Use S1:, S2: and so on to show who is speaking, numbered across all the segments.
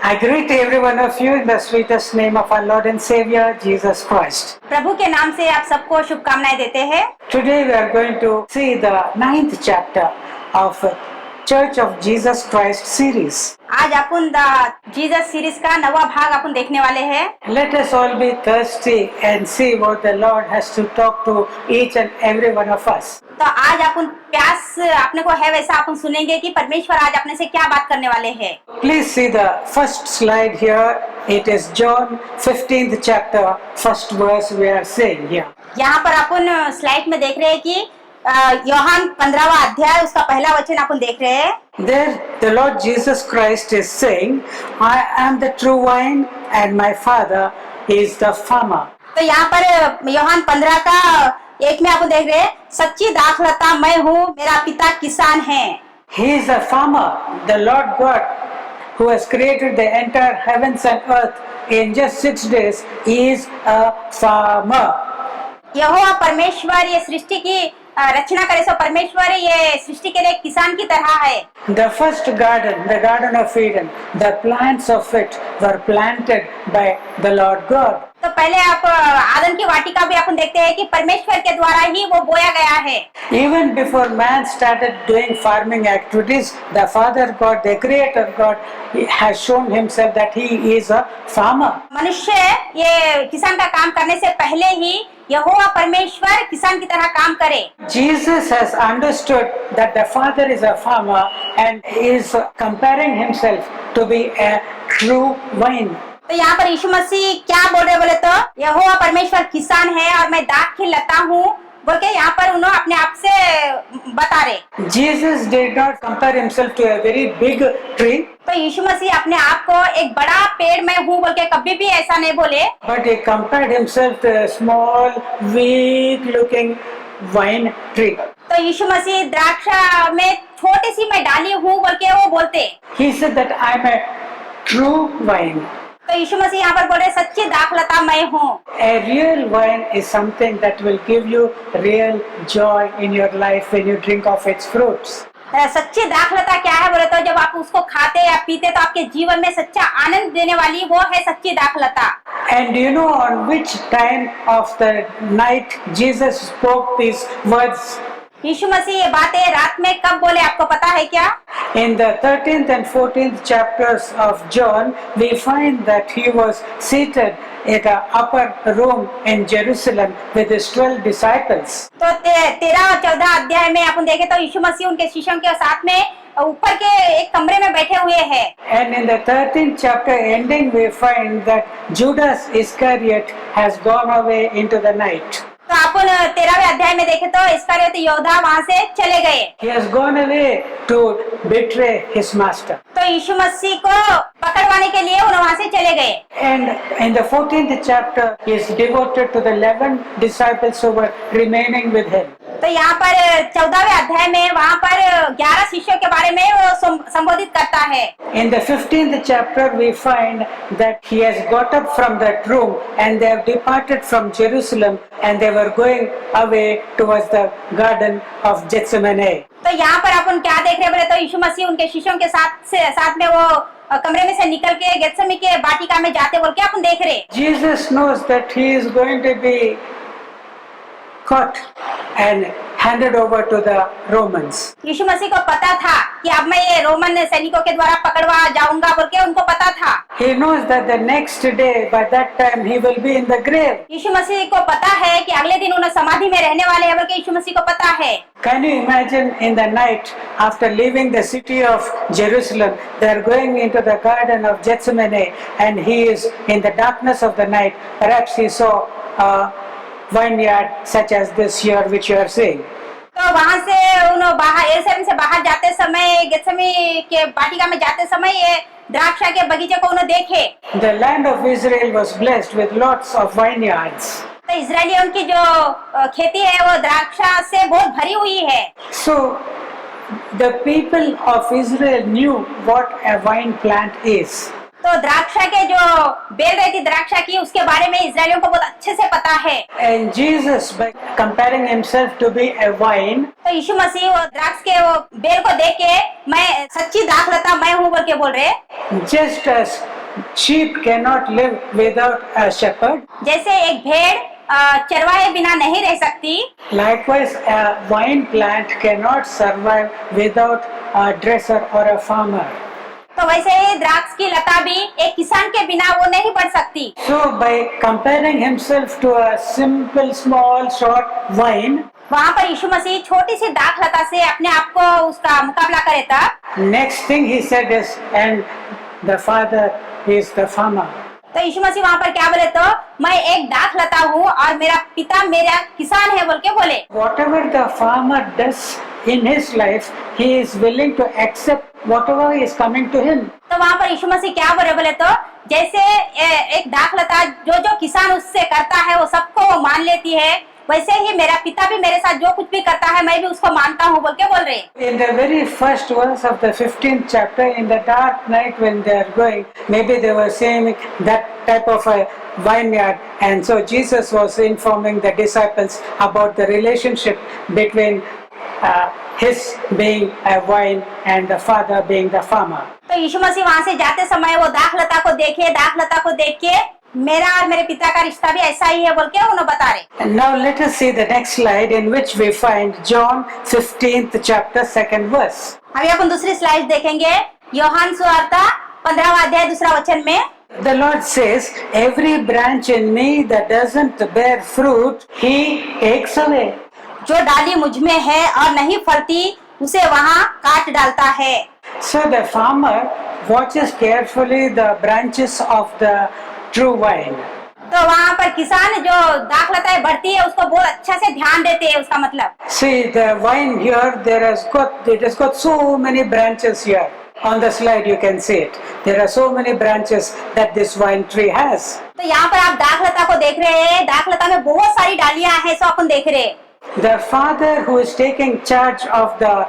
S1: I greet every one of you in the sweetest name of our Lord and Savior, Jesus Christ.
S2: प्रभु के नाम से आप सबको शुभकामनाएं देते हैं।
S1: Today we are going to see the 9th chapter of Church of Jesus Christ series.
S2: आज upon the Jesus series का 9वां भाग अपन देखने वाले हैं।
S1: Let us all be thirsty and see what the Lord has to talk to each and every one of us.
S2: तो आज अपन प्यास अपने को है वैसा अपन सुनेंगे कि परमेश्वर आज अपने से क्या बात करने वाले हैं।
S1: Please see the first slide here. It is John 15th chapter, first verse we are seeing here.
S2: यहाँ पर अपन स्लाइड में देख रहे हैं कि यूहन्ना 15वां अध्याय उसका पहला वचन अपन देख रहे हैं।
S1: There the Lord Jesus Christ is saying, I am the true vine and my Father is the farmer.
S2: तो यहाँ पर यूहन्ना 15 का एक में अपन देख रहे हैं, सच्ची दाखलता मैं हूँ, मेरा पिता किसान है।
S1: He is a farmer, the Lord God who has created the entire heavens and earth in just 6 days. He is a farmer.
S2: यहोवा परमेश्वर ये सृष्टि की रचना करे सो परमेश्वर ये सृष्टि के लिए किसान की तरह है।
S1: The first garden, the Garden of Eden, the plants of it were planted by the Lord God.
S2: तो पहले आप आदम की वाटिका भी अपन देखते हैं कि परमेश्वर के द्वारा ही वो बोया गया है।
S1: Even before man started doing farming activities, the Father God, the Creator God, has shown himself that he is a farmer.
S2: मनुष्य ये किसान का काम करने से पहले ही यहोवा परमेश्वर किसान की तरह काम करे।
S1: Jesus has understood that the Father is a farmer and is comparing himself to be a true vine.
S2: तो यहाँ पर यीशु मसीह क्या बोल रहे बोले तो यहोवा परमेश्वर किसान है और मैं दाख की लता हूँ बोल के यहाँ पर उन्होंने अपने आप से बता रहे।
S1: Jesus did not compare himself to a very big tree.
S2: तो यीशु मसीह अपने आप को एक बड़ा पेड़ में हूँ बोल के कभी भी ऐसा नहीं बोले।
S1: But he compared himself to a small, weak-looking vine tree.
S2: तो यीशु मसीह द्राक्षा में छोटी सी मैं डाली हूँ बोल के वो बोलते।
S1: He said that I am a true vine.
S2: तो यीशु मसीह यहाँ पर बोल रहे सच्ची दाखलता मैं हूँ।
S1: A real vine is something that will give you real joy in your life when you drink of its fruits.
S2: सच्ची दाखलता क्या है बोले तो जब आप उसको खाते या पीते तो आपके जीवन में सच्चा आनंद देने वाली वो है सच्ची दाखलता।
S1: And do you know on which time of the night Jesus spoke these words?
S2: यीशु मसीह ये बातें रात में कब बोले आपको पता है क्या?
S1: In the 13th and 14th chapters of John, we find that he was seated at an upper room in Jerusalem with his 12 disciples.
S2: तो 13 और 14 अध्याय में अपन देखे तो यीशु मसीह उनके शिष्यों के साथ में ऊपर के एक कमरे में बैठे हुए हैं।
S1: And in the 13th chapter ending, we find that Judas Iscariot has gone away into the night.
S2: तो अपन 13वें अध्याय में देखे तो इस्करियोती योद्धा वहाँ से चले गए।
S1: He has gone away to betray his master.
S2: तो यीशु मसीह को पकड़वाने के लिए उन्हें वहाँ से चले गए।
S1: And in the 14th chapter, he is devoted to the 11 disciples who were remaining with him.
S2: तो यहाँ पर 14वें अध्याय में वहाँ पर 11 शिष्यों के बारे में वो संबोधित करता है।
S1: In the 15th chapter, we find that he has got up from that room and they have departed from Jerusalem and they were going away towards the garden of Gethsemane.
S2: तो यहाँ पर अपन क्या देख रहे हैं बोले तो यीशु मसीह उनके शिष्यों के साथ में वो कमरे में से निकल के गेत्सेमनी के वाटिका में जाते बोल के अपन देख रहे।
S1: Jesus knows that he is going to be caught and handed over to the Romans.
S2: यीशु मसीह को पता था कि अब मैं ये रोमन सैनिकों के द्वारा पकड़वा जाऊंगा बोल के उनको पता था।
S1: He knows that the next day, by that time, he will be in the grave.
S2: यीशु मसीह को पता है कि अगले दिन उन्हें समाधि में रहने वाले हैं बोल के यीशु मसीह को पता है।
S1: Can you imagine in the night, after leaving the city of Jerusalem, they are going into the garden of Gethsemane and he is in the darkness of the night. Perhaps he saw a vineyard such as this here which you are seeing.
S2: तो वहाँ से उन्होंने बाहर यरूशलेम से बाहर जाते समय गेत्सेमनी के वाटिका में जाते समय ये द्राक्षा के बगीचे को उन्होंने देखे।
S1: The land of Israel was blessed with lots of vineyards.
S2: तो इजरायलियों की जो खेती है वो द्राक्षा से बहुत भरी हुई है।
S1: So the people of Israel knew what a vine plant is.
S2: तो द्राक्षा के जो बेल रहती द्राक्षा की उसके बारे में इजरायलियों को बहुत अच्छे से पता है।
S1: And Jesus, by comparing himself to be a vine,
S2: तो यीशु मसीह वो द्राक्ष के वो बेल को देख के मैं सच्ची दाखलता मैं हूँ बोल के बोल रहे।
S1: just as sheep cannot live without a shepherd,
S2: जैसे एक भेड़ चरवाहे बिना नहीं रह सकती,
S1: likewise a vine plant cannot survive without a dresser or a farmer.
S2: तो वैसे ही द्राक्ष की लता भी एक किसान के बिना वो नहीं बढ़ सकती।
S1: So by comparing himself to a simple, small, short vine,
S2: वहाँ पर यीशु मसीह छोटी सी दाख लता से अपने आप को उसका मुकाबला करे तब
S1: next thing he said is, and the Father is the farmer.
S2: तो यीशु मसीह वहाँ पर क्या बोले, तो मैं एक दाख लता हूँ और मेरा पिता मेरा किसान है बोल के बोले।
S1: Whatever the farmer does in his life, he is willing to accept whatever is coming to him.
S2: तो वहाँ पर यीशु मसीह क्या बोले, तो जैसे एक दाख लता जो किसान उससे करता है वो सबको वो मान लेती है, वैसे ही मेरा पिता भी मेरे साथ जो कुछ भी करता है मैं भी उसको मानता हूँ बोल के बोल रहे।
S1: In the very first verse of the 15th chapter, in the dark night when they are going, maybe they were seeing that type of a vineyard, and so Jesus was informing the disciples about the relationship between his being a vine and the Father being the farmer.
S2: तो यीशु मसीह वहाँ से जाते समय वो दाख लता को देख के मेरा और मेरे पिता का रिश्ता भी ऐसा ही है बोल के उन्होंने बता रहे।
S1: And now let us see the next slide in which we find John 15th chapter 2nd verse.
S2: अभी अपन दूसरी स्लाइड देखेंगे, यूहन्ना सुवार्ता 15वां अध्याय 2 वचन में
S1: The Lord says, every branch in me that doesn't bear fruit, he takes away.
S2: जो डाली मुझ में है और नहीं फलती उसे वहाँ काट डालता है।
S1: So the farmer watches carefully the branches of the true vine.
S2: तो वहाँ पर किसान जो दाख लताएं बढ़ती है उसको बहुत अच्छा से ध्यान देते हैं, उसका मतलब।
S1: See the vine here, it has got so many branches here. On the slide you can see it. There are so many branches that this vine tree has.
S2: तो यहाँ पर आप दाख लता को देख रहे हैं, दाख लता में बहुत सारी डालियां हैं, सो अपन देख रहे हैं।
S1: The Father who is taking charge of the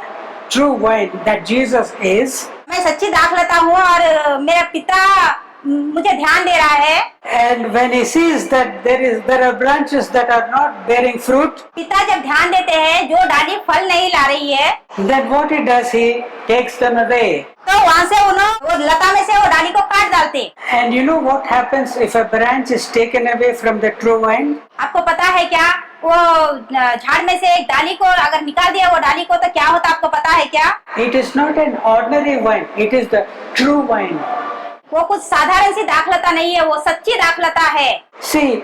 S1: true vine that Jesus is,
S2: मैं सच्ची दाख लता हूँ और मेरा पिता मुझे ध्यान दे रहा है।
S1: and when he sees that there are branches that are not bearing fruit,
S2: पिता जब ध्यान देते हैं जो डाली फल नहीं ला रही है,
S1: then what he does, he takes them away.
S2: तो वहाँ से वो लता में से वो डाली को काट डालते।
S1: And you know what happens if a branch is taken away from the true vine?
S2: आपको पता है क्या, वो झाड़ में से एक डाली को अगर निकाल दिया वो डाली को तो क्या होता आपको पता है क्या?
S1: It is not an ordinary vine, it is the true vine.
S2: वो कुछ साधारण सी दाखलता नहीं है, वो सच्ची दाखलता है।
S1: See,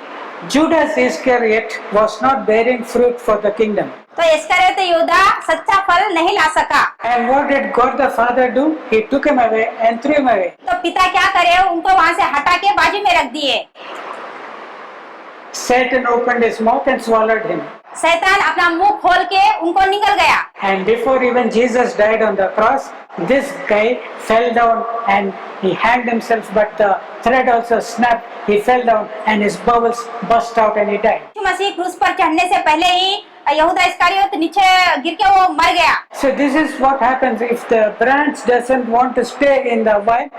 S1: Judas Iscariot was not bearing fruit for the kingdom.
S2: तो इस्करियोत यहूदा सच्चा फल नहीं ला सका।
S1: And what did God the Father do? He took him away and threw him away.
S2: तो पिता क्या करे, उनको वहाँ से हटा के बाजू में रख दिए।
S1: Satan opened his mouth and swallowed him.
S2: शैतान अपना मुंह खोल के उनको निकल गया।
S1: And before even Jesus died on the cross, this guy fell down and he hanged himself, but the thread also snapped. He fell down and his bowels burst out and he died.
S2: यीशु मसीह क्रूस पर चढ़ने से पहले ही यहूदा इस्करियोत नीचे गिर के वो मर गया।
S1: So this is what happens if the branch doesn't want to stay in the vine.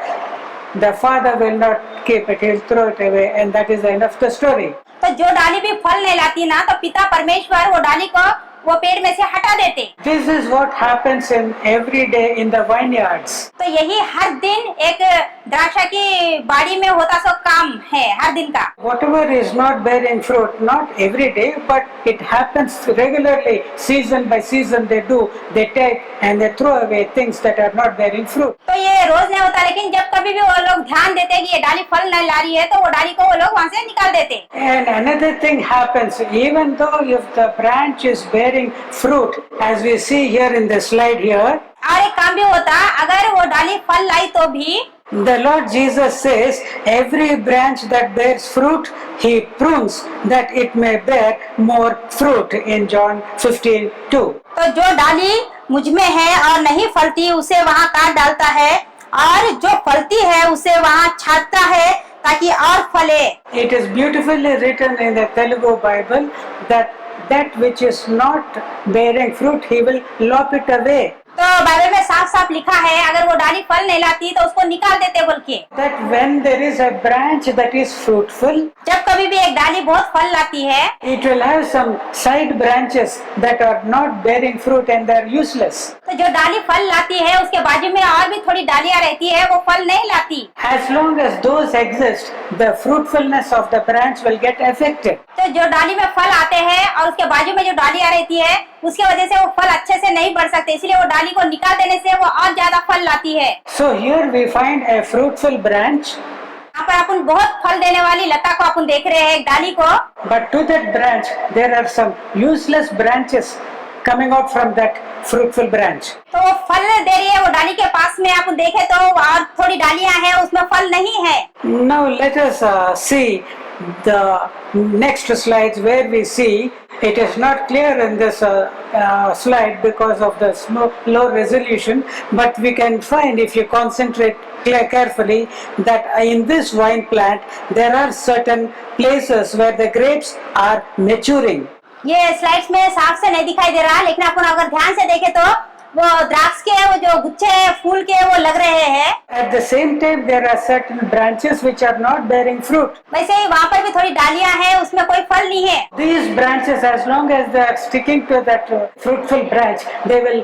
S1: The Father will not keep it; He'll throw it away, and that is the end of the story.
S2: तो जो डाली भी फल नहीं लाती ना, तो पिता परमेश्वर वो डाली को वो पेड़ में से हटा देते।
S1: This is what happens in every day in the vineyards.
S2: तो यही हर दिन एक द्राक्षा की बाड़ी में होता सो काम है हर दिन का।
S1: Whatever is not bearing fruit, not every day, but it happens regularly, season by season they take and they throw away things that are not bearing fruit.
S2: तो ये रोज नहीं होता, लेकिन जब कभी भी वो लोग ध्यान देते कि ये डाली फल नहीं ला रही है तो वो डाली को वो लोग वहाँ से निकाल देते।
S1: And another thing happens, even though if the branch is bearing fruit, as we see here in the slide here,
S2: और एक काम भी होता, अगर वो डाली फल लाई तो भी
S1: the Lord Jesus says, every branch that bears fruit, He prunes that it may bear more fruit in John 15:2.
S2: तो जो डाली मुझ में है और नहीं फलती उसे वहाँ काट डालता है, और जो फलती है उसे वहाँ छांटता है ताकि और फले।
S1: It is beautifully written in the Telugu Bible that which is not bearing fruit, He will lop it away.
S2: तो बाइबल में साफ साफ लिखा है, अगर वो डाली फल नहीं लाती तो उसको निकाल देते बोल के।
S1: That when there is a branch that is fruitful,
S2: जब कभी भी एक डाली बहुत फल लाती है,
S1: it will have some side branches that are not bearing fruit and they are useless.
S2: तो जो डाली फल लाती है उसके बाजू में और भी थोड़ी डालियां रहती है, वो फल नहीं लाती।
S1: As long as those exist, the fruitfulness of the branch will get affected.
S2: तो जो डाली में फल आते हैं और उसके बाजू में जो डालियां रहती है उसके वजह से वो फल अच्छे से नहीं बढ़ सकते, इसलिए वो डाली को निकाल देने से वो और ज्यादा फल लाती है।
S1: So here we find a fruitful branch,
S2: यहाँ पर अपन बहुत फल देने वाली लता को अपन देख रहे हैं, एक डाली को।
S1: but to that branch there are some useless branches coming out from that fruitful branch.
S2: तो वो फल दे रही है, वो डाली के पास में आप देखें तो और थोड़ी डालियां हैं उसमें फल नहीं है।
S1: Now let us see the next slides where we see it is not clear in this slide because of the low resolution, but we can find if you concentrate carefully that in this wine plant there are certain places where the grapes are maturing.
S2: ये slides में साफ से नहीं दिखाई दे रहा, लेकिन अपन अगर ध्यान से देखें तो वो द्राक्ष के वो जो गुच्छे फूल के वो लग रहे हैं।
S1: At the same time there are certain branches which are not bearing fruit.
S2: वैसे ही वहाँ पर भी थोड़ी डालियां हैं, उसमें कोई फल नहीं है।
S1: These branches, as long as they are sticking to that fruitful branch, they will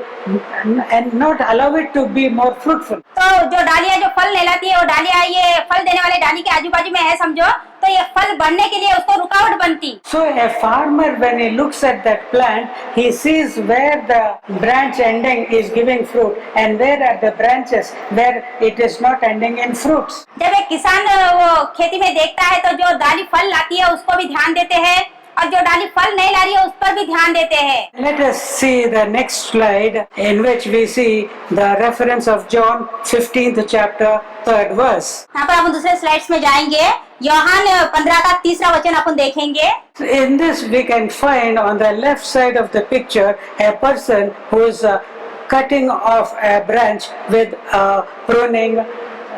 S1: and not allow it to be more fruitful.
S2: तो जो डालियां जो फल नहीं लाती है वो डालियां ये फल देने वाले डाली के आजू बाजू में है समझो, तो ये फल बढ़ने के लिए उसको रुकावट बनती।
S1: So a farmer, when he looks at that plant, he sees where the branch ending is giving fruit and where are the branches where it is not ending in fruits.
S2: जब एक किसान वो खेती में देखता है तो जो डाली फल लाती है उसको भी ध्यान देते हैं और जो डाली फल नहीं ला रही है उस पर भी ध्यान देते हैं।
S1: Let us see the next slide in which we see the reference of John 15th chapter 3rd verse.
S2: यहाँ पर अपन दूसरे स्लाइड्स में जाएंगे, यूहन्ना 15 का 3रा वचन अपन देखेंगे।
S1: In this we can find on the left side of the picture a person who is cutting off a branch with pruning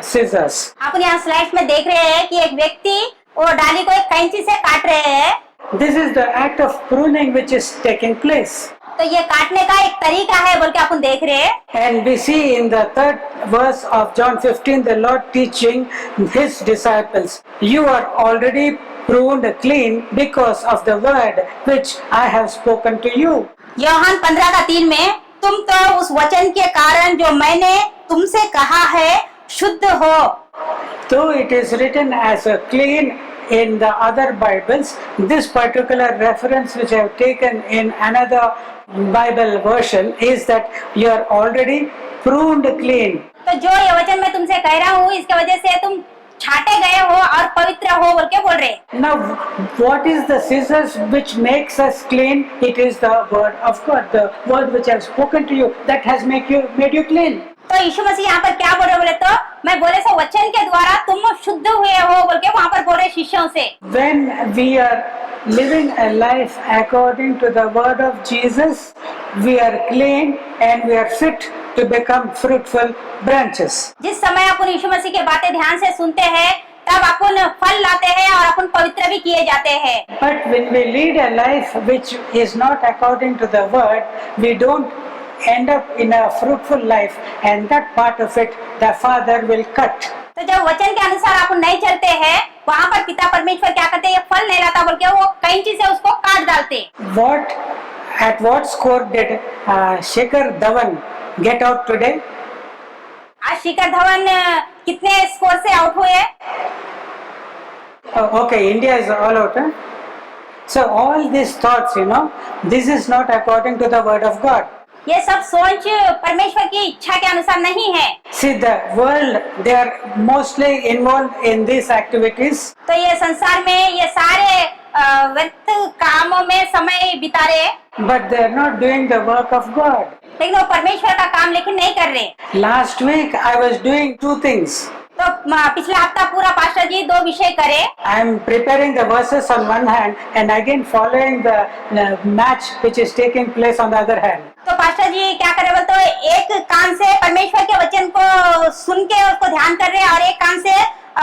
S1: scissors.
S2: अपन यहाँ स्लाइड्स में देख रहे हैं कि एक व्यक्ति वो डाली को एक कैंची से काट रहे हैं।
S1: This is the act of pruning which is taking place.
S2: तो ये काटने का एक तरीका है बोल के अपन देख रहे हैं।
S1: And we see in the 3rd verse of John 15 the Lord teaching his disciples, you are already pruned clean because of the word which I have spoken to you.
S2: यूहन्ना 15 का 3 में तुम तो उस वचन के कारण जो मैंने तुमसे कहा है शुद्ध हो।
S1: Though it is written as a clean in the other Bibles, this particular reference which I have taken in another Bible version is that you are already pruned clean.
S2: तो जो ये वचन मैं तुमसे कह रहा हूँ इसके वजह से तुम छाटे गए हो और पवित्र हो बोल के बोल रहे।
S1: Now, what is the scissors which makes us clean? It is the word of God, the word which I have spoken to you that has made you clean.
S2: तो यीशु मसीह यहाँ पर क्या बोल रहे बोले तो मैं बोले सो वचन के द्वारा तुम शुद्ध हुए हो बोल के वहाँ पर बोल रहे शिष्यों से।
S1: When we are living a life according to the word of Jesus, we are clean and we are fit to become fruitful branches.
S2: जिस समय अपन यीशु मसीह के बातें ध्यान से सुनते हैं तब अपन फल लाते हैं और अपन पवित्र भी किए जाते हैं।
S1: But when we lead a life which is not according to the word, we don't end up in a fruitful life, and that part of it the Father will cut.
S2: तो जब वचन के अनुसार अपन नहीं चलते हैं वहाँ पर पिता परमेश्वर क्या करते हैं, ये फल नहीं लाता बोल के वो कैंची से उसको काट डालते।
S1: At what score did Shikhar Dhawan get out today?
S2: आज शिखर धवन कितने स्कोर से आउट हुए?
S1: Okay, India is all out. Huh? So all these thoughts, this is not according to the word of God.
S2: ये सब सोच परमेश्वर की इच्छा के अनुसार नहीं है।
S1: See, the world, they are mostly involved in these activities.
S2: तो ये संसार में ये सारे व्यर्थ कामों में समय बिता रहे,
S1: but they are not doing the work of God.
S2: लेकिन वो परमेश्वर का काम लेकिन नहीं कर रहे।
S1: Last week I was doing two things.
S2: तो पिछला हफ्ता पूरा पास्टर जी दो विषय करे।
S1: I am preparing the verses on one hand and again following the match which is taking place on the other hand.
S2: तो पास्टर जी क्या करे बोलते हो, एक कान से परमेश्वर के वचन को सुन के उसको ध्यान कर रहे हैं और एक कान से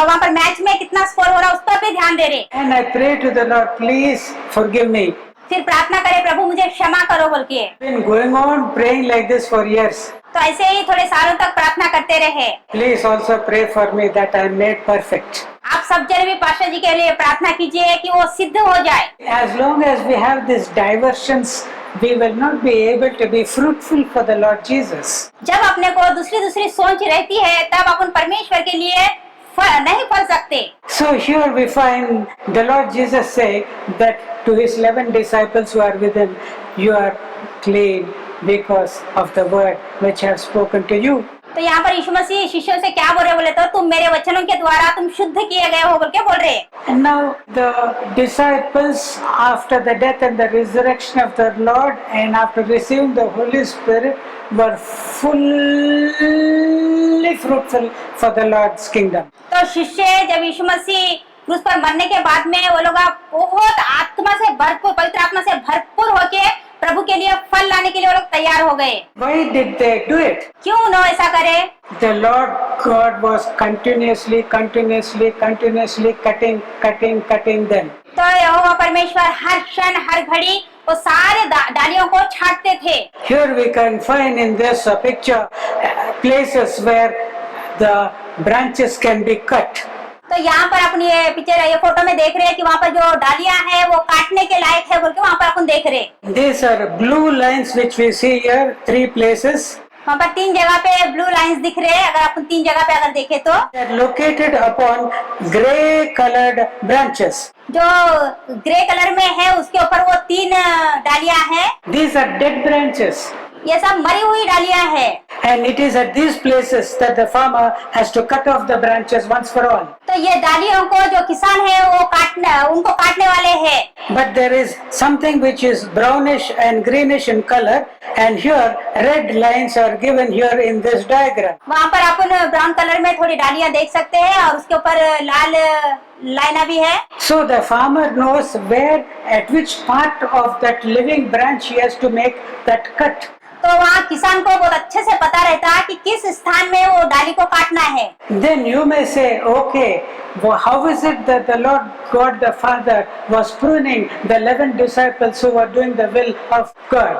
S2: वहाँ पर मैच में कितना स्कोर हो रहा है उस पर भी ध्यान दे रहे।
S1: And I pray to the Lord, please forgive me.
S2: फिर प्रार्थना करे, प्रभु मुझे क्षमा करो बोल के।
S1: Been going on praying like this for years.
S2: तो ऐसे ही थोड़े सालों तक प्रार्थना करते रहे।
S1: Please also pray for me that I am made perfect.
S2: आप सब जने भी पास्टर जी के लिए प्रार्थना कीजिए कि वो सिद्ध हो जाए।
S1: As long as we have these diversions, we will not be able to be fruitful for the Lord Jesus.
S2: जब अपने को दूसरी सोच रहती है तब अपन परमेश्वर के लिए नहीं फल सकते।
S1: So here we find the Lord Jesus say that to his 11 disciples who are with him, you are clean because of the word which I have spoken to you.
S2: तो यहाँ पर यीशु मसीह शिष्यों से क्या बोल रहे बोले तो तुम मेरे वचनों के द्वारा तुम शुद्ध किए गए हो बोल के बोल रहे।
S1: And now the disciples, after the death and the resurrection of the Lord and after receiving the Holy Spirit, were fully fruitful for the Lord's kingdom.
S2: तो शिष्य जब यीशु मसीह क्रूस पर मरने के बाद में वो लोग बहुत आत्मा से भरपूर, पवित्र आत्मा से भरपूर होके प्रभु के लिए फल लाने के लिए वो लोग तैयार हो गए।
S1: Why did they do it?
S2: क्यों उन्होंने ऐसा करे?
S1: The Lord God was continuously cutting them.
S2: तो यहोवा परमेश्वर हर क्षण हर घड़ी वो सारे डालियों को छांटते थे।
S1: Here we can find in this picture places where the branches can be cut.
S2: तो यहाँ पर अपन ये पिक्चर ये फोटो में देख रहे हैं कि वहाँ पर जो डालियां हैं वो काटने के लायक है बोल के वहाँ पर अपन देख रहे हैं।
S1: These are blue lines which we see here, 3 places.
S2: वहाँ पर 3 जगह पे ब्लू लाइंस दिख रहे हैं। अगर अपन 3 जगह पे अगर देखें तो
S1: They are located upon grey colored branches.
S2: जो ग्रे कलर में है उसके ऊपर वो 3 डालियां हैं।
S1: These are dead branches.
S2: ये सब मरी हुई डालियां हैं।
S1: And it is at these places that the farmer has to cut off the branches once for all.
S2: तो ये डालियों को जो किसान है वो उनको काटने वाले हैं।
S1: But there is something which is brownish and greenish in color, and here red lines are given here in this diagram.
S2: वहाँ पर अपन ब्राउन कलर में थोड़ी डालियां देख सकते हैं और उसके ऊपर लाल लाइना भी है।
S1: So the farmer knows where, at which part of that living branch he has to make that cut.
S2: तो वहाँ किसान को बहुत अच्छे से पता रहता है कि किस स्थान में वो डाली को काटना है।
S1: Then you may say, okay, well, how is it that the Lord God the Father was pruning the 11 disciples who were doing the will of God?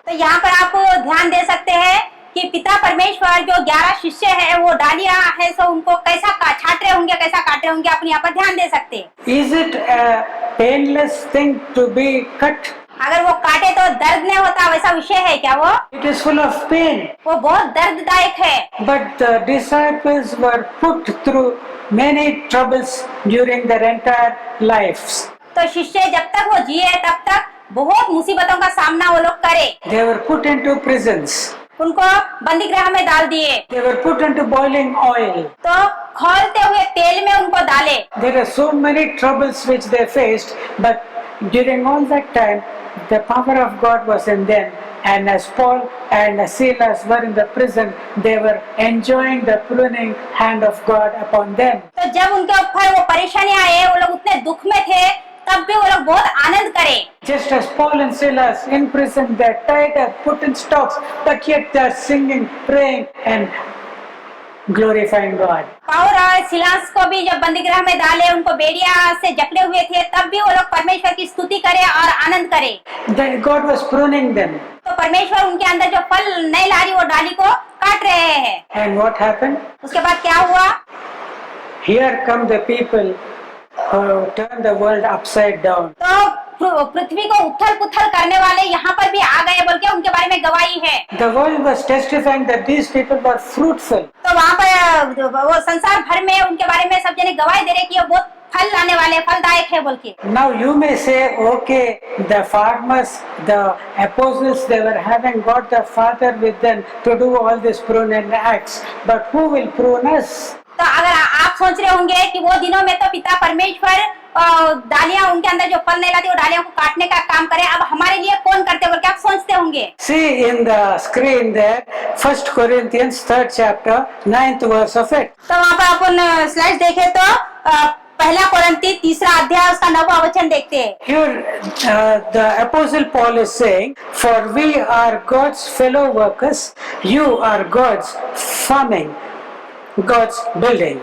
S2: तो यहाँ पर आप ध्यान दे सकते हैं कि पिता परमेश्वर जो 11 शिष्य है वो डालियां है सो उनको कैसा छाट रहे होंगे, कैसा काट रहे होंगे, अपन यहाँ पर ध्यान दे सकते हैं।
S1: Is it a painless thing to be cut?
S2: अगर वो काटे तो दर्द नहीं होता वैसा विषय है क्या वो?
S1: It is full of pain.
S2: वो बहुत दर्ददायक है।
S1: But the disciples were put through many troubles during their entire lives.
S2: तो शिष्य जब तक वो जिए तब तक बहुत मुसीबतों का सामना वो लोग करे।
S1: They were put into prisons.
S2: उनको बंदी गृह में डाल दिए।
S1: They were put into boiling oil.
S2: तो खौलते हुए तेल में उनको डाले।
S1: There are so many troubles which they faced, but during all that time, the power of God was in them. And as Paul and Silas were in the prison, they were enjoying the pruning hand of God upon them.
S2: तो जब उनके ऊपर वो परेशानियां आए, वो लोग उतने दुख में थे, तब भी वो लोग बहुत आनंद करे।
S1: Just as Paul and Silas in prison, they're tied up, put in stocks, but yet they're singing, praying, and glorifying God.
S2: पाउल और सिलास को भी जब बंदी गृह में डाले, उनको बेड़िया से जकड़े हुए थे, तब भी वो लोग परमेश्वर की स्तुति करे और आनंद करे।
S1: Then God was pruning them.
S2: तो परमेश्वर उनके अंदर जो फल नहीं ला रही वो डाली को काट रहे हैं।
S1: And what happened?
S2: उसके बाद क्या हुआ?
S1: Here come the people who turn the world upside down.
S2: तो पृथ्वी को उथल पुथल करने वाले यहाँ पर भी आ गए बोल के उनके बारे में गवाही है।
S1: The world was testifying that these people were fruitful.
S2: तो वहाँ पर वो संसार भर में उनके बारे में सब जने गवाही दे रहे कि वो बहुत फल लाने वाले, फलदायक है बोल के।
S1: Now you may say, okay, the farmers, the apostles, they were having God the Father with them to do all these pruning acts. But who will prune us?
S2: तो अगर आप सोच रहे होंगे कि वो दिनों में तो पिता परमेश्वर डालियां उनके अंदर जो फल नहीं लाती वो डालियों को काटने का काम करे, अब हमारे लिए कौन करते बोल के आप सोचते होंगे।
S1: See in the screen there, 1 Corinthians 3rd chapter, 9th verse of it.
S2: तो वहाँ पर अपन स्लाइड देखे तो पहला कोरिन्थी 3रा अध्याय उसका 9वां वचन देखते हैं।
S1: Here the apostle Paul is saying, for we are God's fellow workers, you are God's farming, God's building.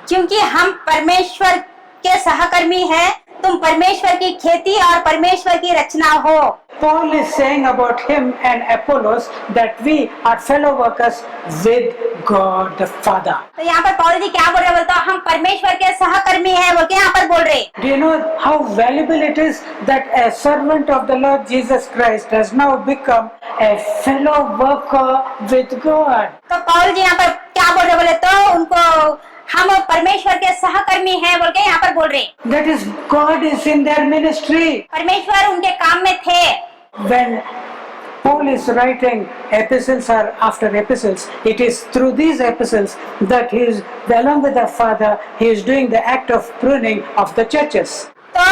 S2: क्योंकि हम परमेश्वर के सहकर्मी हैं, तुम परमेश्वर की खेती और परमेश्वर की रचना हो।
S1: Paul is saying about him and Apollos that we are fellow workers with God the Father.
S2: तो यहाँ पर पौल जी क्या बोल रहे बोलते हम परमेश्वर के सहकर्मी हैं बोल के यहाँ पर बोल रहे।
S1: Do you know how valuable it is that a servant of the Lord Jesus Christ has now become a fellow worker with God?
S2: तो पौल जी यहाँ पर क्या बोल रहे बोले तो उनको हम परमेश्वर के सहकर्मी हैं बोल के यहाँ पर बोल रहे।
S1: That is, God is in their ministry.
S2: परमेश्वर उनके काम में थे।
S1: When Paul is writing epistles or after epistles, it is through these epistles that he is, along with the Father, he is doing the act of pruning of the churches.
S2: तो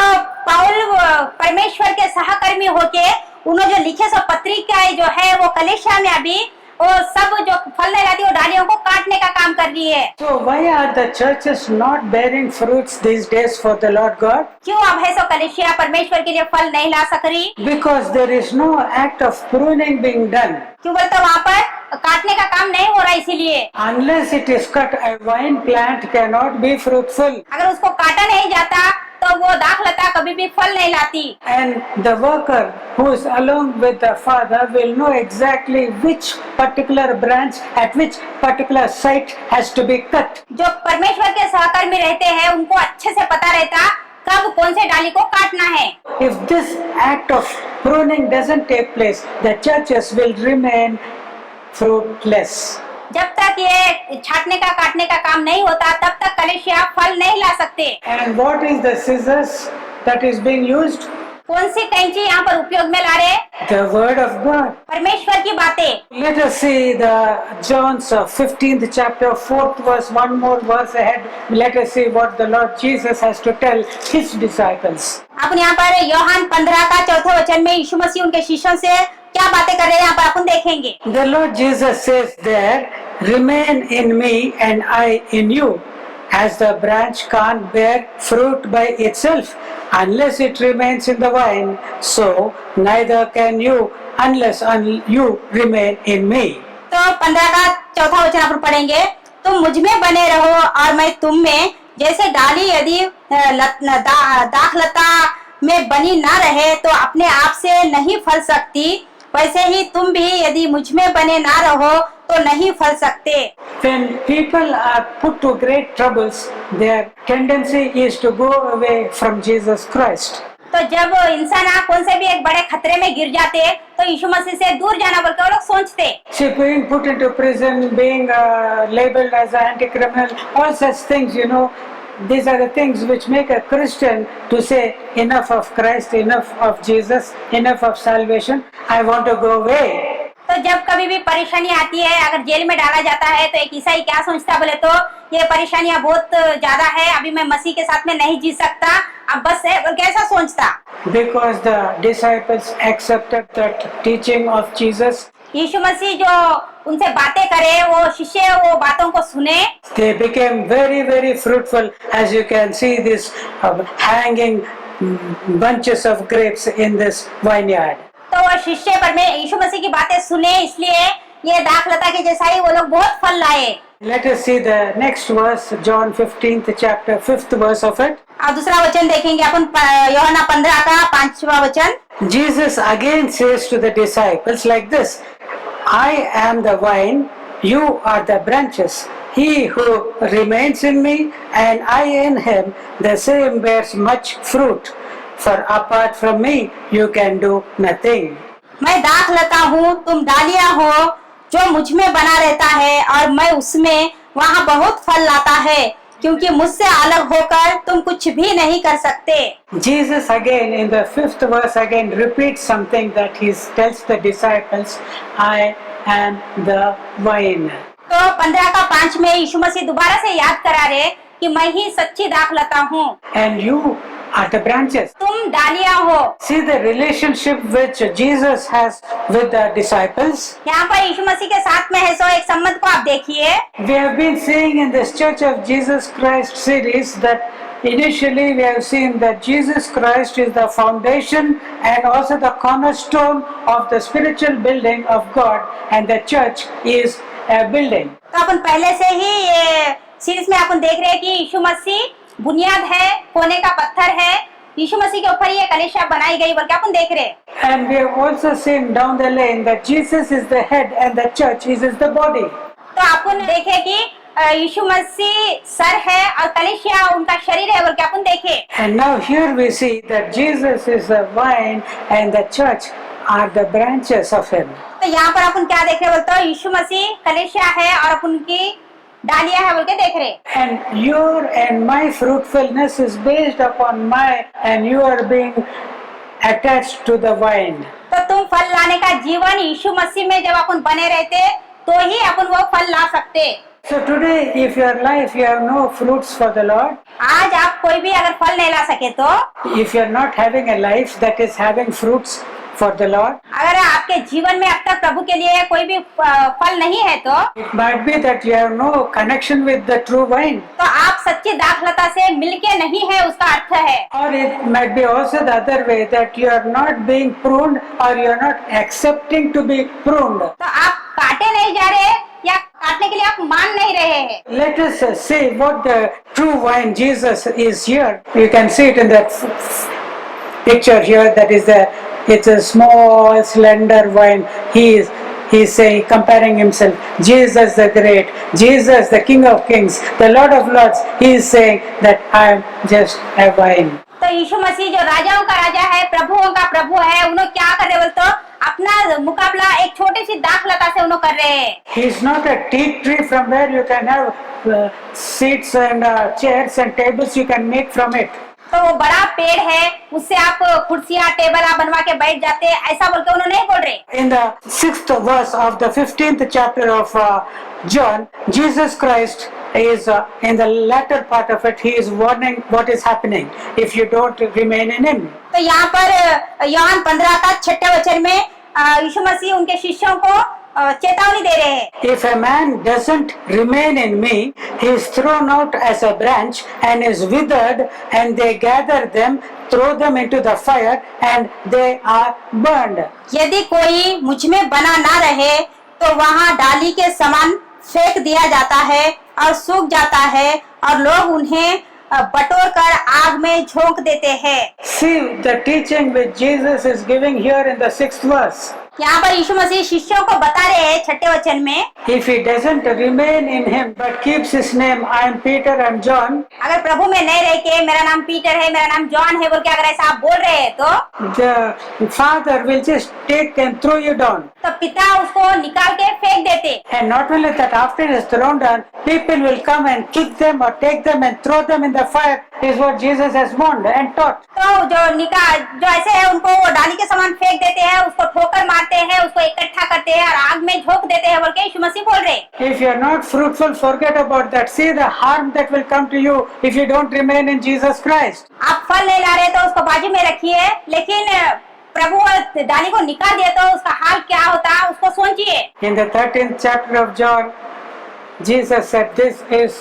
S2: पौल परमेश्वर के सहकर्मी होके उन्होंने जो लिखे सब पत्रिकाएं जो है वो कलीसिया में अभी वो सब जो फल नहीं लाती वो डालियों को काटने का काम कर रही है।
S1: So why are the churches not bearing fruits these days for the Lord God?
S2: क्यों अब है सो कलीसिया परमेश्वर के लिए फल नहीं ला सक रही?
S1: Because there is no act of pruning being done.
S2: क्यों बोलते वहाँ पर काटने का काम नहीं हो रहा इसीलिए।
S1: Unless it is cut, a vine plant cannot be fruitful.
S2: अगर उसको काटा नहीं जाता तो वो दाख लता कभी भी फल नहीं लाती।
S1: And the worker who is along with the Father will know exactly which particular branch at which particular site has to be cut.
S2: जो परमेश्वर के सहकर्मी रहते हैं उनको अच्छे से पता रहता कब कौन से डाली को काटना है।
S1: If this act of pruning doesn't take place, the churches will remain fruitless.
S2: जब तक ये छाटने का काटने का काम नहीं होता तब तक कलीसिया फल नहीं ला सकते।
S1: And what is the scissors that is being used?
S2: कौन सी कैंची यहाँ पर उपयोग में ला रहे?
S1: The word of God.
S2: परमेश्वर की बातें।
S1: Let us see the John's 15th chapter, 4th verse, one more verse ahead. Let us see what the Lord Jesus has to tell his disciples.
S2: अपन यहाँ पर यूहन्ना 15 का चौथे वचन में यीशु मसीह उनके शिष्यों से क्या बातें कर रहे हैं यहाँ पर अपन देखेंगे।
S1: The Lord Jesus says there, remain in me and I in you. As the branch can't bear fruit by itself unless it remains in the vine, so neither can you unless you remain in me.
S2: तो 15 का चौथा वचन अपन पढ़ेंगे। तुम मुझ में बने रहो और मैं तुम में, जैसे डाली यदि दाख लता में बनी ना रहे तो अपने आप से नहीं फल सकती, वैसे ही तुम भी यदि मुझ में बने ना रहो तो नहीं फल सकते।
S1: When people are put to great troubles, their tendency is to go away from Jesus Christ.
S2: तो जब इंसान कौन से भी एक बड़े खतरे में गिर जाते तो यीशु मसीह से दूर जाना बोल के वो लोग सोचते।
S1: See, being put into prison, being labeled as an anti-criminal, all such things, you know, these are the things which make a Christian to say enough of Christ, enough of Jesus, enough of salvation. I want to go away.
S2: तो जब कभी भी परेशानी आती है, अगर jail में डाला जाता है तो एक ईसाई क्या सोचता बोले तो ये परेशानियां बहुत ज्यादा है, अभी मैं मसीह के साथ में नहीं जी सकता, अब बस है बोल के ऐसा सोचता।
S1: Because the disciples accepted the teaching of Jesus.
S2: यीशु मसीह जो उनसे बातें करे वो शिष्य वो बातों को सुने।
S1: They became very, very fruitful, as you can see this hanging bunches of grapes in this vineyard.
S2: तो वो शिष्य पर में यीशु मसीह की बातें सुने, इसलिए ये दाख लता के जैसा ही वो लोग बहुत फल लाए।
S1: Let us see the next verse, John 15th chapter, 5th verse of it.
S2: अब दूसरा वचन देखेंगे अपन यूहन्ना 15 का 5वां वचन।
S1: Jesus again says to the disciples like this, I am the vine, you are the branches. He who remains in me and I in him, the same bears much fruit. For apart from me, you can do nothing.
S2: मैं दाख लता हूँ, तुम डालियाँ हो, जो मुझ में बना रहता है और मैं उसमें, वहाँ बहुत फल लाता है, क्योंकि मुझसे अलग होकर तुम कुछ भी नहीं कर सकते।
S1: Jesus again in the 5th verse again repeats something that he tells the disciples, I am the vine.
S2: तो 15 का 5 में यीशु मसीह दोबारा से याद करा रहे कि मैं ही सच्ची दाख लता हूँ।
S1: And you are the branches.
S2: तुम डालियाँ हो।
S1: See the relationship which Jesus has with the disciples.
S2: यहाँ पर यीशु मसीह के साथ में है सो एक संबंध को आप देखिए।
S1: We have been seeing in this Church of Jesus Christ series that initially we have seen that Jesus Christ is the foundation and also the cornerstone of the spiritual building of God, and the church is a building.
S2: तो अपन पहले से ही ये series में अपन देख रहे हैं कि यीशु मसीह बुनियाद है, कोने का पत्थर है, यीशु मसीह के ऊपर ये कलीसिया बनाई गई बोल के अपन देख रहे हैं।
S1: And we have also seen down the lane that Jesus is the head and the church is the body.
S2: तो अपन देखे कि यीशु मसीह सर है और कलीसिया उनका शरीर है बोल के अपन देखे।
S1: And now here we see that Jesus is the vine and the church are the branches of him.
S2: तो यहाँ पर अपन क्या देख रहे बोलते हो, यीशु मसीह कलीसिया है और अपन की डालियां है बोल के देख रहे।
S1: And your and my fruitfulness is based upon my, and you are being attached to the vine.
S2: तो तुम फल लाने का जीवन यीशु मसीह में जब अपन बने रहते तो ही अपन वो फल ला सकते।
S1: So today, if your life you have no fruits for the Lord,
S2: आज आप कोई भी अगर फल नहीं ला सके तो,
S1: if you are not having a life that is having fruits for the Lord,
S2: अगर आपके जीवन में अब तक प्रभु के लिए कोई भी फल नहीं है तो
S1: it might be that you have no connection with the true vine.
S2: आप सच्ची दाखलता से मिलके नहीं है, उसका अर्थ है।
S1: Or it might be also the other way, that you are not being pruned, or you are not accepting to be pruned.
S2: तो आप काटे नहीं जा रहे या काटने के लिए आप मान नहीं रहे हैं।
S1: Let us see what the true vine Jesus is here. You can see it in that picture here. That is it's a small slender vine. He's saying, comparing himself, Jesus the great, Jesus the King of Kings, the Lord of Lords. He is saying that I am just a vine.
S2: तो यीशु मसीह जो राजाओं का राजा है, प्रभुओं का प्रभु है, उन्होंने क्या कर रहे बोल तो अपना मुकाबला एक छोटी सी दाखलता से उन्होंने कर रहे हैं।
S1: He is not a teak tree from where you can have seats and chairs and tables you can make from it.
S2: तो वो बड़ा पेड़ है, उससे आप कुर्सियां टेबल आप बनवा के बैठ जाते हैं, ऐसा बोल के उन्होंने नहीं बोल रहे।
S1: In the 6th verse of the 15th chapter of John, Jesus Christ is in the latter part of it. He is warning what is happening if you don't remain in Him.
S2: तो यहाँ पर यूहन्ना 15 का 6 वचन में यीशु मसीह उनके शिष्यों को चेतावनी दे रहे हैं।
S1: If a man doesn't remain in me, he is thrown out as a branch and is withered, and they gather them, throw them into the fire, and they are burned.
S2: यदि कोई मुझ में बना ना रहे तो वहाँ डाली के समान फेंक दिया जाता है और सूख जाता है, और लोग उन्हें बटोर कर आग में झोंक देते हैं।
S1: See the teaching which Jesus is giving here in the 6th verse.
S2: यहाँ पर यीशु मसीह शिष्यों को बता रहे हैं 6 वचन में,
S1: If he doesn't remain in him but keeps his name, I am Peter, I am John,
S2: अगर प्रभु में नहीं रह के मेरा नाम पीटर है, मेरा नाम जॉन है बोल के अगर ऐसा आप बोल रहे हैं तो
S1: the Father will just take and throw you down.
S2: तो पिता उसको निकाल के फेंक देते।
S1: And not only that, after it is thrown down, people will come and kick them or take them and throw them in the fire, is what Jesus has warned and taught.
S2: तो जो ऐसे है उनको वो डाली के समान फेंक देते हैं, उसको ठोकर मारते हैं, उसको इकट्ठा करते हैं और आग में झोंक देते हैं बोल के यीशु मसीह बोल रहे हैं।
S1: If you are not fruitful, forget about that. See the harm that will come to you if you don't remain in Jesus Christ.
S2: आप फल नहीं ला रहे तो उसको बाजू में रखिए, लेकिन प्रभु डाली को निकाल दिया तो उसका हाल क्या होता है उसको सोचिए।
S1: In the 13th chapter of John, Jesus said, "This is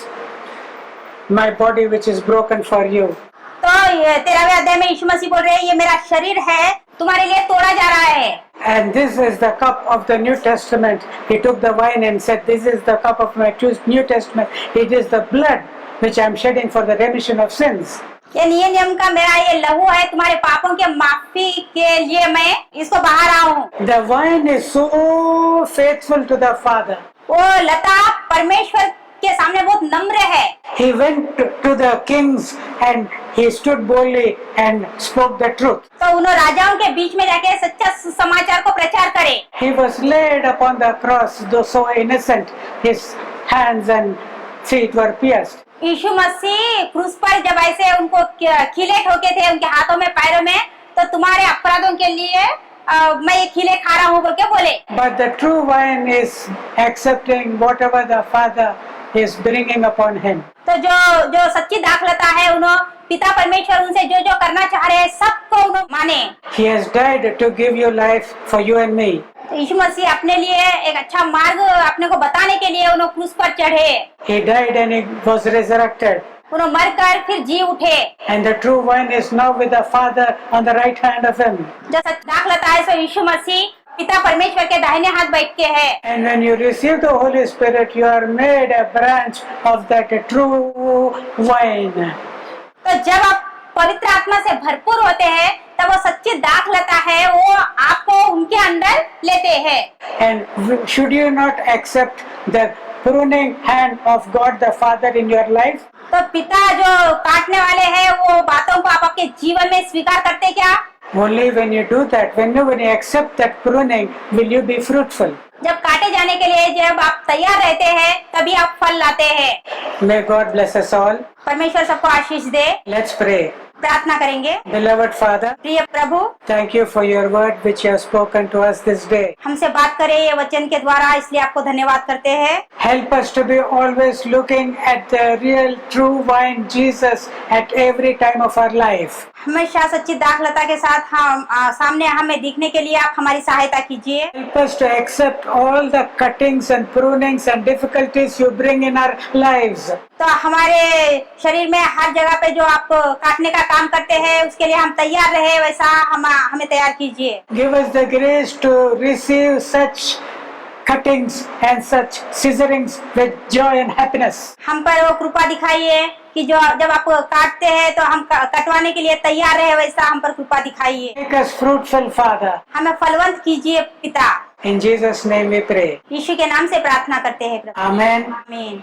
S1: my body which is broken for you."
S2: तो 13वें अध्याय में यीशु मसीह बोल रहे हैं, ये मेरा शरीर है, तुम्हारे लिए तोड़ा जा रहा है।
S1: And this is the cup of the New Testament. He took the wine and said, "This is the cup of my New Testament. It is the blood which I am shedding for the remission of sins."
S2: ये नियम का मेरा ये लहू है, तुम्हारे पापों के माफी के लिए मैं इसको बहा रहा हूँ।
S1: The vine is so faithful to the Father.
S2: वो लता परमेश्वर के सामने बहुत नम्र है।
S1: He went to the kings and he stood boldly and spoke the truth.
S2: तो उन्होंने राजाओं के बीच में जाके सच्चा समाचार को प्रचार करे।
S1: He was laid upon the cross, though so innocent, his hands and feet were pierced.
S2: यीशु मसीह क्रूस पर जब ऐसे उनको खीले ठोके थे उनके हाथों में पैरों में, तो तुम्हारे अपराधों के लिए मैं ये खीले खा रहा हूँ बोल के बोले।
S1: But the true vine is accepting whatever the Father is bringing upon him.
S2: तो जो सच्ची दाखलता है, उन्होंने पिता परमेश्वर उनसे जो करना चाह रहे हैं सबको उन्होंने माने।
S1: He has died to give you life for you and me.
S2: तो यीशु मसीह अपने लिए एक अच्छा मार्ग अपने को बताने के लिए उन्होंने क्रूस पर चढ़े।
S1: He died and he was resurrected.
S2: उन्होंने मरकर फिर जी उठे।
S1: And the true vine is now with the Father on the right hand of him.
S2: जो सच्ची दाखलता है सो यीशु मसीह पिता परमेश्वर के दाहिने हाथ बैठ के है।
S1: And when you receive the Holy Spirit, you are made a branch of that true vine.
S2: तो जब आप पवित्र आत्मा से भरपूर होते हैं तब वो सच्ची दाखलता है, वो आपको उनके अंदर लेते हैं।
S1: And should you not accept the pruning hand of God the Father in your life?
S2: तो पिता जो काटने वाले हैं वो बातों को आप आपके जीवन में स्वीकार करते क्या?
S1: Only when you do that, when you accept that pruning, will you be fruitful.
S2: जब काटे जाने के लिए जब आप तैयार रहते हैं तभी आप फल लाते हैं।
S1: May God bless us all.
S2: परमेश्वर सबको आशीष दे।
S1: Let's pray.
S2: प्रार्थना करेंगे।
S1: Beloved Father,
S2: प्रिय प्रभु,
S1: thank you for your word which you have spoken to us this day.
S2: हमसे बात करें ये वचन के द्वारा, इसलिए आपको धन्यवाद करते हैं।
S1: Help us to be always looking at the real true vine Jesus at every time of our life.
S2: हमेशा सच्ची दाखलता के साथ हम सामने हमें दिखने के लिए आप हमारी सहायता कीजिए।
S1: Help us to accept all the cuttings and prunings and difficulties you bring in our lives.
S2: तो हमारे शरीर में हर जगह पे जो आप काटने का काम करते हैं उसके लिए हम तैयार रहे, वैसा हमें तैयार कीजिए।
S1: Give us the grace to receive such cuttings and such scissorings with joy and happiness.
S2: हम पर वो कृपा दिखाइए कि जो जब आप काटते हैं तो हम कटवाने के लिए तैयार रहे, वैसा हम पर कृपा दिखाइए।
S1: Make us fruitful, Father.
S2: हमें फलवंत कीजिए पिता।
S1: In Jesus' name we pray.
S2: यीशु के नाम से प्रार्थना करते हैं प्रभु।
S1: Amen.
S2: आमीन।